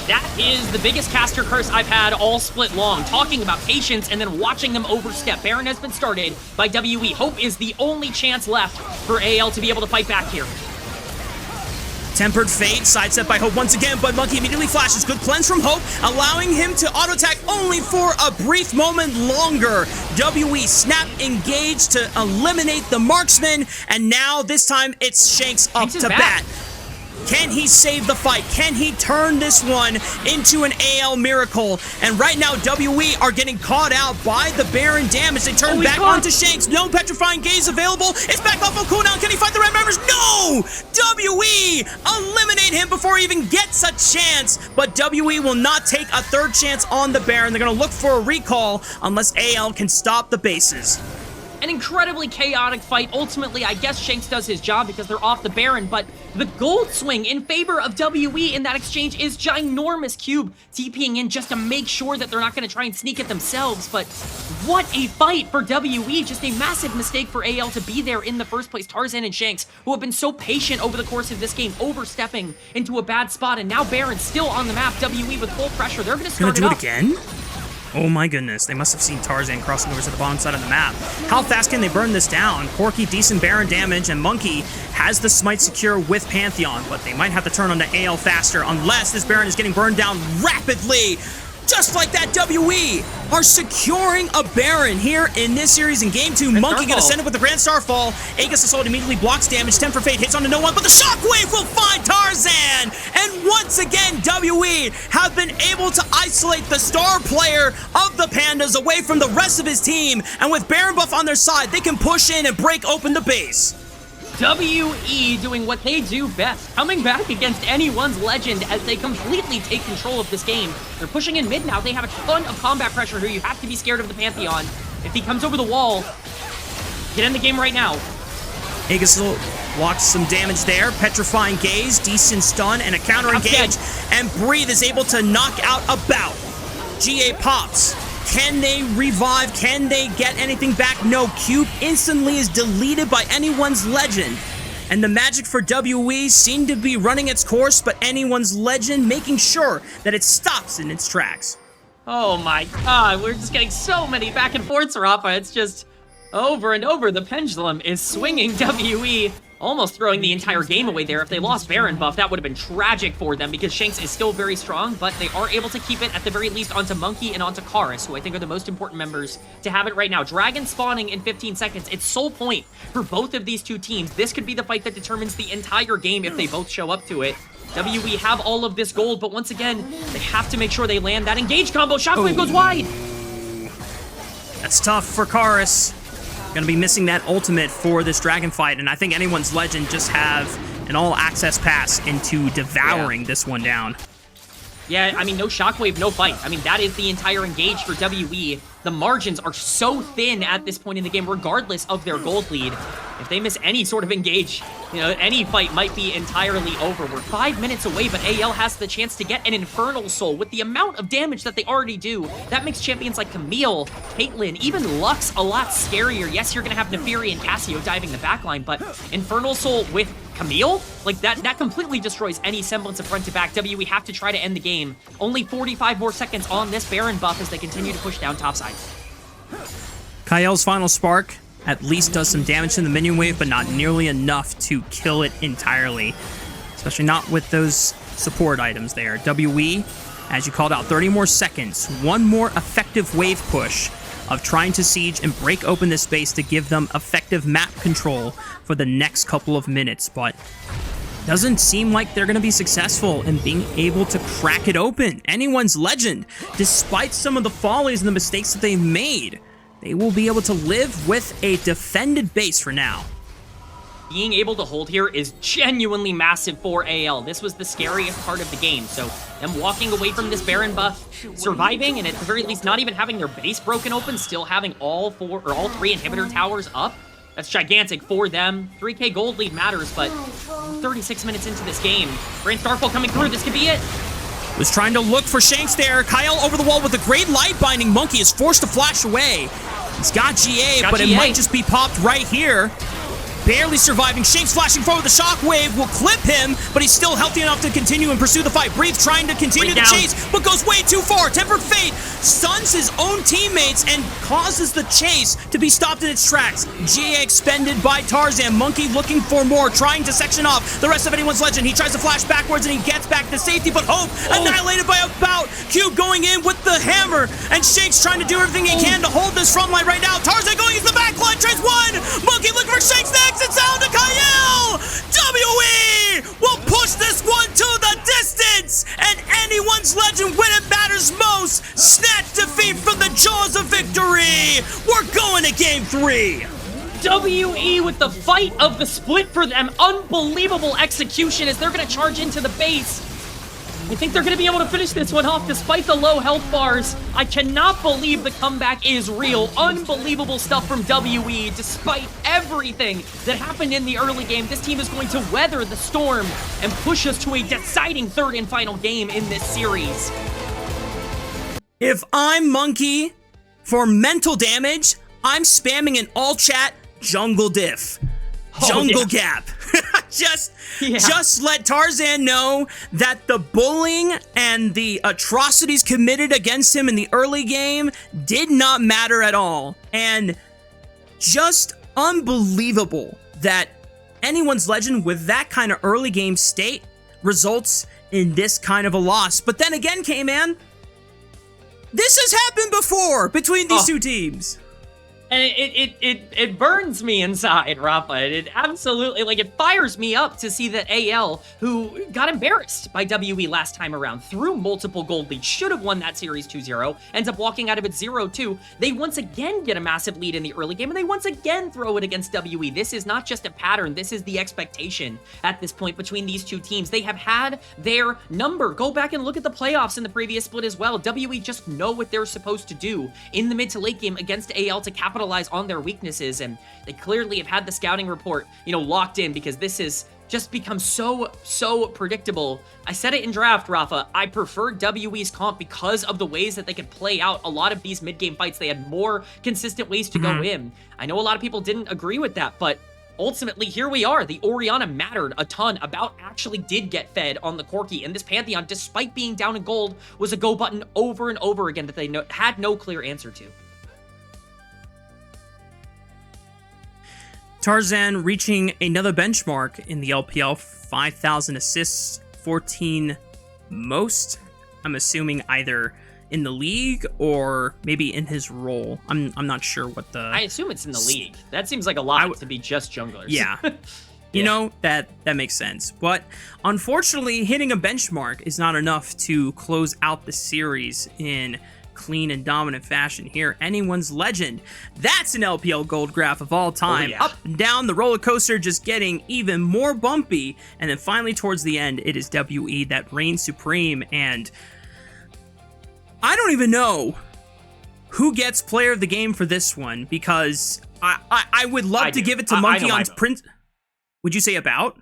That is the biggest caster curse I've had all split long. Talking about patience and then watching them overstep. Baron has been started by WE. Hope is the only chance left for AL to be able to fight back here. Tempered Fate, sidestep by Hope once again, but Monki immediately flashes. Good cleanse from Hope, allowing him to auto-attack only for a brief moment longer. WE snap engage to eliminate the marksman, and now this time it's Shanks up to bat. Can he save the fight? Can he turn this one into an AL miracle? And right now, WE are getting caught out by the Baron damage. They turn back onto Shanks. No Petrifying Gaze available. It's back off of cooldown. Can he fight the red members? No! WE eliminate him before he even gets a chance. But WE will not take a third chance on the Baron. They're going to look for a recall unless AL can stop the bases. An incredibly chaotic fight. Ultimately, I guess Shanks does his job because they're off the Baron, but the gold swing in favor of WE in that exchange is ginormous. Cube TPing in just to make sure that they're not going to try and sneak it themselves, but what a fight for WE. Just a massive mistake for AL to be there in the first place. Tarzan and Shanks, who have been so patient over the course of this game, overstepping into a bad spot, and now Baron still on the map. WE with full pressure. They're going to start it up. Again? Oh my goodness, they must have seen Tarzan crossing over to the bottom side of the map. How fast can they burn this down? Porky, decent Baron damage, and Monki has the smite secure with Pantheon, but they might have to turn on the AL faster unless this Baron is getting burned down rapidly. Just like that, WE are securing a Baron here in this series in Game 2. Monki gonna send it with the Grand Starfall. Aegis Assault immediately blocks damage. Temper Fate hits onto no one, but the Shockwave will find Tarzan! And once again, WE have been able to isolate the star player of the Pandas away from the rest of his team. And with Baron buff on their side, they can push in and break open the base. WE doing what they do best, coming back against anyone's legend as they completely take control of this game. They're pushing in mid now. They have a ton of combat pressure here. You have to be scared of the Pantheon. If he comes over the wall, get in the game right now. Aegis Blocks some damage there. Petrifying Gaze, decent stun, and a counter engage. And Breathe is able to knock out a bout. GA pops. Can they revive? Can they get anything back? No. Cube instantly is deleted by Anyone's Legend. And the magic for WE seemed to be running its course, but Anyone's Legend making sure that it stops in its tracks. Oh my god, we're just getting so many back and forths, Raafaa. It's just over and over. The pendulum is swinging WE, almost throwing the entire game away there. If they lost Baron buff, that would have been tragic for them because Shanks is still very strong, but they are able to keep it at the very least onto Monki and onto Karis, who I think are the most important members to have it right now. Dragon spawning in 15 seconds. It's sole point for both of these two teams. This could be the fight that determines the entire game if they both show up to it. WE have all of this gold, but once again, they have to make sure they land that engage combo. Shockwave goes wide. That's tough for Karis. Gonna be missing that ultimate for this dragon fight, and I think Anyone's Legend just have an all-access pass into devouring this one down. Yeah, I mean, no shockwave, no fight. I mean, that is the entire engage for WE. The margins are so thin at this point in the game, regardless of their gold lead. If they miss any sort of engage, you know, any fight might be entirely over. We're 5 minutes away, but AL has the chance to get an Infernal Soul. With the amount of damage that they already do, that makes champions like Camille, Caitlyn, even Lux a lot scarier. Yes, you're going to have Neferi and Cassio diving the backline, but Infernal Soul with Camille? Like, that completely destroys any semblance of front-to-back. WE have to try to end the game. Only 45 more seconds on this Baron buff as they continue to push down topside. Kael's final spark at least does some damage to the minion wave, but not nearly enough to kill it entirely. Especially not with those support items there. WE, as you called out, 30 more seconds. One more effective wave push of trying to siege and break open this space to give them effective map control for the next couple of minutes, but doesn't seem like they're going to be successful in being able to crack it open. Anyone's Legend, despite some of the follies and the mistakes that they've made, they will be able to live with a defended base for now. Being able to hold here is genuinely massive for AL. This was the scariest part of the game, so them walking away from this Baron buff, surviving, and at the very least not even having their base broken open, still having all three inhibitor towers up, that's gigantic for them. 3k gold lead matters, but 36 minutes into this game, Grand Starfall coming through, this could be it. Was trying to look for Shanks there. Kael over the wall with a great light binding. Monki is forced to flash away. He's got GA, but it might just be popped right here. Barely surviving. Shanks flashing forward with the shockwave will clip him, but he's still healthy enough to continue and pursue the fight. Breathe trying to continue the chase, but goes way too far. Tempered Fate stuns his own teammates and causes the chase to be stopped in its tracks. GA expended by Tarzan. Monki looking for more, trying to section off the rest of Anyone's Legend. He tries to flash backwards and he gets back to safety, but Hope annihilated by a bout. Cube going in with the hammer, and Shanks trying to do everything he can to hold this front line right now. Tarzan going into the backline, tries one. Monki looking for Shanks next. It's down to Kael! WE will push this one to the distance, and Anyone's Legend, when it matters most, snatch defeat from the jaws of victory. We're going to game 3. WE with the fight of the split for them. Unbelievable execution as they're going to charge into the base. I think they're going to be able to finish this one off despite the low health bars. I cannot believe the comeback is real. Unbelievable stuff from WE. Despite everything that happened in the early game, this team is going to weather the storm and push us to a deciding third and final game in this series. If I'm Monki, for mental damage, I'm spamming in all chat jungle diff. Jungle gap. Just let Tarzan know that the bullying and the atrocities committed against him in the early game did not matter at all. And just unbelievable that Anyone's Legend with that kind of early game state results in this kind of a loss. But then again, Kman, this has happened before between these two teams. And it burns me inside, Raafaa. It absolutely, like, it fires me up to see that AL, who got embarrassed by WE last time around, through multiple gold leads, should have won that series 2-0, ends up walking out of it 0-2. They once again get a massive lead in the early game, and they once again throw it against WE. This is not just a pattern, this is the expectation at this point between these two teams. They have had their number. Go back and look at the playoffs in the previous split as well. WE just know what they're supposed to do in the mid to late game against AL to capitalize capitalize on their weaknesses, and they clearly have had the scouting report, you know, locked in, because this is just become so predictable. I said it in draft, Raafaa, I preferred WE's comp because of the ways that they could play out a lot of these mid-game fights. They had more consistent ways to go in. I know a lot of people didn't agree with that, but ultimately, here we are. The Orianna mattered a ton. About actually did get fed on the Corki, and this Pantheon, despite being down in gold, was a go button over and over again that they had no clear answer to. Tarzan reaching another benchmark in the LPL, 5,000 assists, 14 most. I'm assuming either in the league or maybe in his role. I'm not sure what the... I assume it's in the league. That seems like a lot to be just junglers. Yeah. You know, that makes sense. But unfortunately, hitting a benchmark is not enough to close out the series in clean and dominant fashion here. Anyone's Legend. That's an LPL gold graph of all time. Up and down the roller coaster, just getting even more bumpy. And then finally, towards the end, it is WE that reigns supreme. And I don't even know who gets player of the game for this one, because I would love to give it to Monki on print. Would you say About?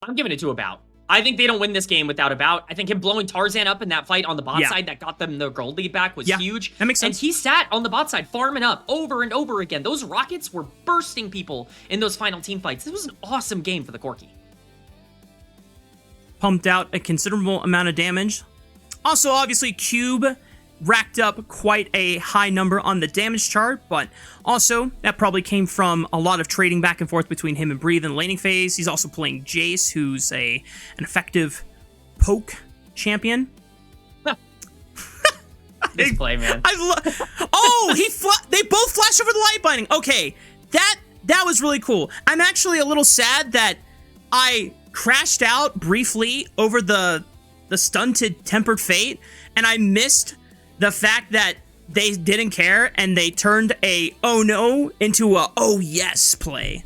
I'm giving it to About. I think they don't win this game without About. I think him blowing Tarzan up in that fight on the bot side that got them the gold lead back was huge. That makes sense. And he sat on the bot side farming up over and over again. Those rockets were bursting people in those final team fights. This was an awesome game for the Corki. Pumped out a considerable amount of damage. Also, obviously, Cube racked up quite a high number on the damage chart, but also that probably came from a lot of trading back and forth between him and Breathe in the laning phase. He's also playing Jace, who's an effective poke champion. This play, man. They both flashed over the light binding. Okay, that was really cool. I'm actually a little sad that I crashed out briefly over the stunted Tempered Fate, and I missed the fact that they didn't care and they turned a oh no into a oh yes play.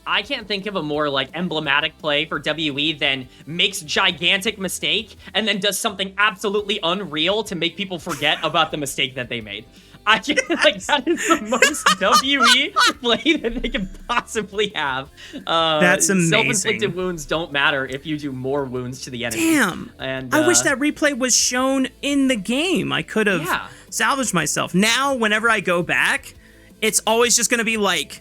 I can't think of a more like emblematic play for WE than makes gigantic mistake and then does something absolutely unreal to make people forget about the mistake that they made. I can't, like, that is the most WE play that they can possibly have. That's amazing. Self-inflicted wounds don't matter if you do more wounds to the enemy. Damn. And I wish that replay was shown in the game. I could have salvaged myself. Now, whenever I go back, it's always just going to be like,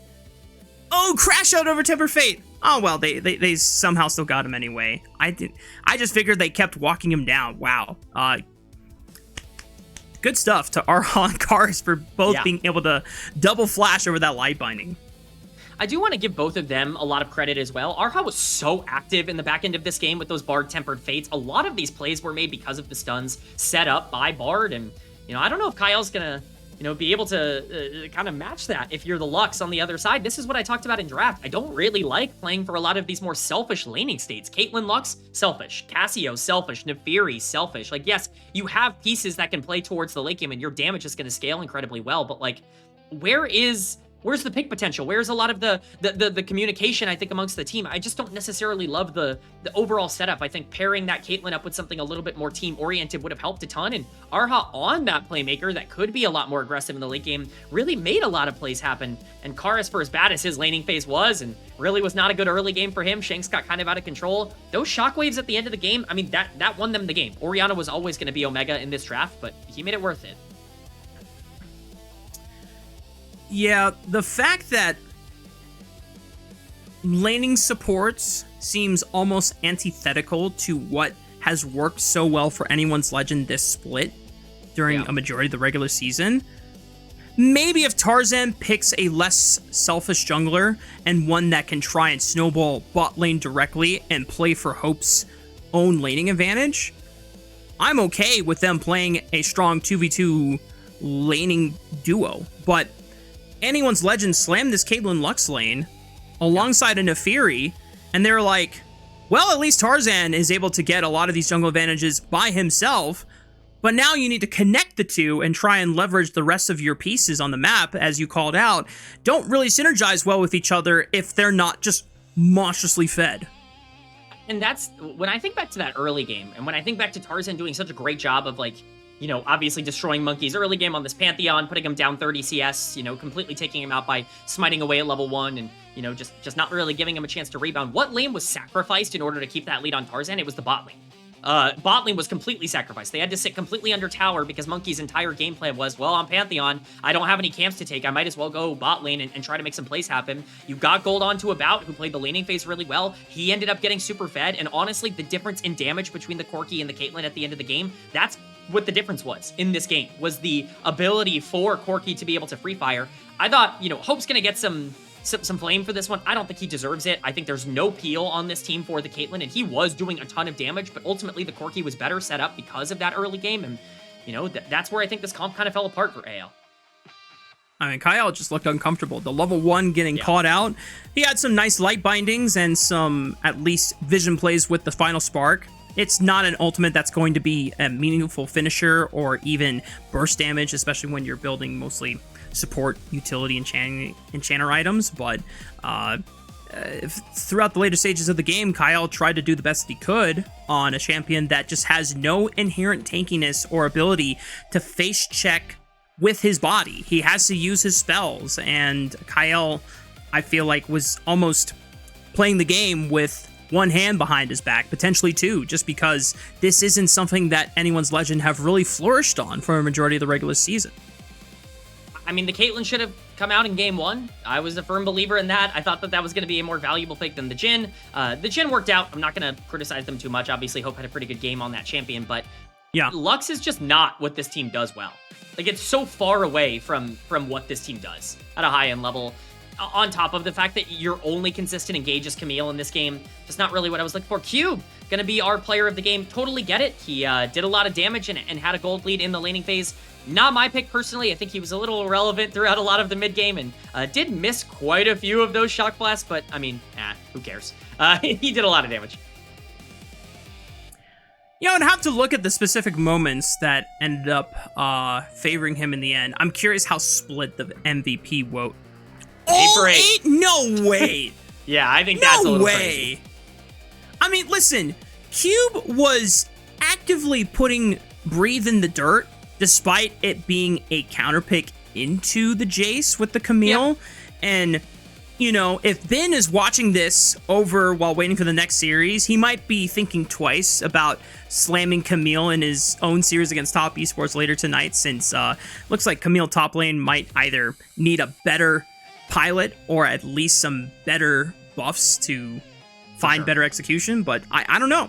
oh, crash out over Temper Fate. Oh, well, they somehow still got him anyway. I just figured they kept walking him down. Wow. Good stuff to Erha and Karis for both being able to double flash over that light binding. I do want to give both of them a lot of credit as well. Erha was so active in the back end of this game with those Bard Tempered Fates. A lot of these plays were made because of the stuns set up by Bard, and, you know, I don't know if Kael's gonna, you know, be able to kind of match that if you're the Lux on the other side. This is what I talked about in draft. I don't really like playing for a lot of these more selfish laning states. Caitlyn Lux, selfish. Cassio, selfish. Nefiri, selfish. Like, yes, you have pieces that can play towards the late game and your damage is going to scale incredibly well, but, like, where's the pick potential? Where's a lot of the communication, I think, amongst the team? I just don't necessarily love the overall setup. I think pairing that Caitlyn up with something a little bit more team-oriented would have helped a ton, and Erha on that playmaker that could be a lot more aggressive in the late game really made a lot of plays happen, and Karis, for as bad as his laning phase was, and really was not a good early game for him, Shanks got kind of out of control. Those shockwaves at the end of the game, I mean, that won them the game. Orianna was always going to be Omega in this draft, but he made it worth it. Yeah, the fact that laning supports seems almost antithetical to what has worked so well for Anyone's Legend this split during a majority of the regular season. Maybe if Tarzan picks a less selfish jungler and one that can try and snowball bot lane directly and play for Hope's own laning advantage, I'm okay with them playing a strong 2v2 laning duo. But Anyone's Legend slammed this Caitlyn Lux lane alongside a Nefiri, and they're like, well, at least Tarzan is able to get a lot of these jungle advantages by himself, but now you need to connect the two and try and leverage the rest of your pieces on the map, as you called out, don't really synergize well with each other if they're not just monstrously fed. And that's, when I think back to that early game, and when I think back to Tarzan doing such a great job of, like, you know, obviously destroying Monki's early game on this Pantheon, putting him down 30 CS, you know, completely taking him out by smiting away at level 1 and, you know, just not really giving him a chance to rebound. What lane was sacrificed in order to keep that lead on Tarzan? It was the bot lane. Bot lane was completely sacrificed. They had to sit completely under tower because Monki's entire game plan was, well, on Pantheon, I don't have any camps to take. I might as well go bot lane and try to make some plays happen. You got gold onto About, who played the laning phase really well. He ended up getting super fed, and honestly, the difference in damage between the Corki and the Caitlyn at the end of the game, that's what the difference was in this game, was the ability for Corki to be able to free fire. I thought, you know, Hope's gonna get some flame for this one. I don't think he deserves it. I think there's no peel on this team for the Caitlyn, and he was doing a ton of damage, but ultimately the Corki was better set up because of that early game, and, you know, that's where I think this comp kind of fell apart for AL. I mean, Kael just looked uncomfortable. The level 1 getting caught out. He had some nice light bindings and some, at least, vision plays with the final spark. It's not an ultimate that's going to be a meaningful finisher or even burst damage, especially when you're building mostly support, utility, enchanter items, but throughout the later stages of the game, Kael tried to do the best he could on a champion that just has no inherent tankiness or ability to face check with his body. He has to use his spells, and Kael, I feel like, was almost playing the game with one hand behind his back, potentially two, just because this isn't something that anyone's legend have really flourished on for a majority of the regular season. I mean, the Caitlyn should have come out in game 1. I was a firm believer in that. I thought that that was going to be a more valuable pick than the Jhin. The Jhin worked out. I'm not going to criticize them too much. Obviously, Hope had a pretty good game on that champion, but yeah, Lux is just not what this team does well. Like, it's so far away from what this team does at a high-end level. On top of the fact that your only consistent engage is Camille in this game, just not really what I was looking for. Cube, gonna be our player of the game. Totally get it. He did a lot of damage and had a gold lead in the laning phase. Not my pick personally. I think he was a little irrelevant throughout a lot of the mid game and did miss quite a few of those shock blasts, but I mean, who cares? He did a lot of damage. You know, I'd have to look at the specific moments that ended up favoring him in the end. I'm curious how split the MVP vote. 8 for 8. No way. Yeah, I think that's a little crazy. I mean, listen, Cube was actively putting Breathe in the dirt, despite it being a counter pick into the Jace with the Camille. Yep. And, you know, if Ben is watching this over while waiting for the next series, he might be thinking twice about slamming Camille in his own series against top esports later tonight, since looks like Camille top lane might either need a better pilot or at least some better buffs to find better execution. But I don't know.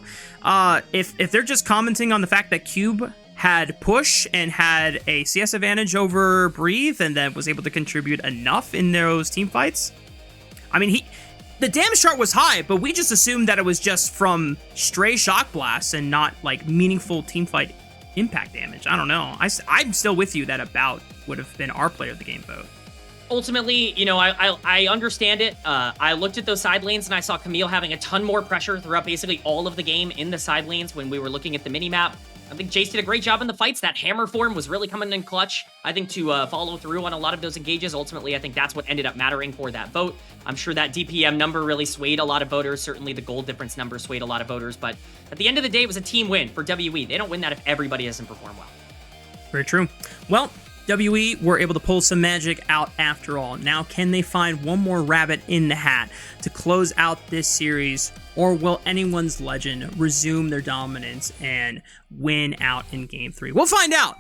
If they're just commenting on the fact that Cube had push and had a CS advantage over Breathe and then was able to contribute enough in those team fights, I mean, the damage chart was high, but we just assumed that it was just from stray shock blasts and not like meaningful team fight impact damage. I don't know. I'm still with you that About would have been our player of the game vote. Ultimately, you know, I understand it. I looked at those side lanes and I saw Camille having a ton more pressure throughout basically all of the game in the side lanes when we were looking at the minimap. I think Jace did a great job in the fights. That hammer form was really coming in clutch, I think, to follow through on a lot of those engages. Ultimately, I think that's what ended up mattering for that vote. I'm sure that DPM number really swayed a lot of voters. Certainly the gold difference number swayed a lot of voters. But at the end of the day, it was a team win for WE. They don't win that if everybody doesn't perform well. Very true. Well, WE were able to pull some magic out after all. Now, can they find one more rabbit in the hat to close out this series, or will anyone's legend resume their dominance and win out in Game 3? We'll find out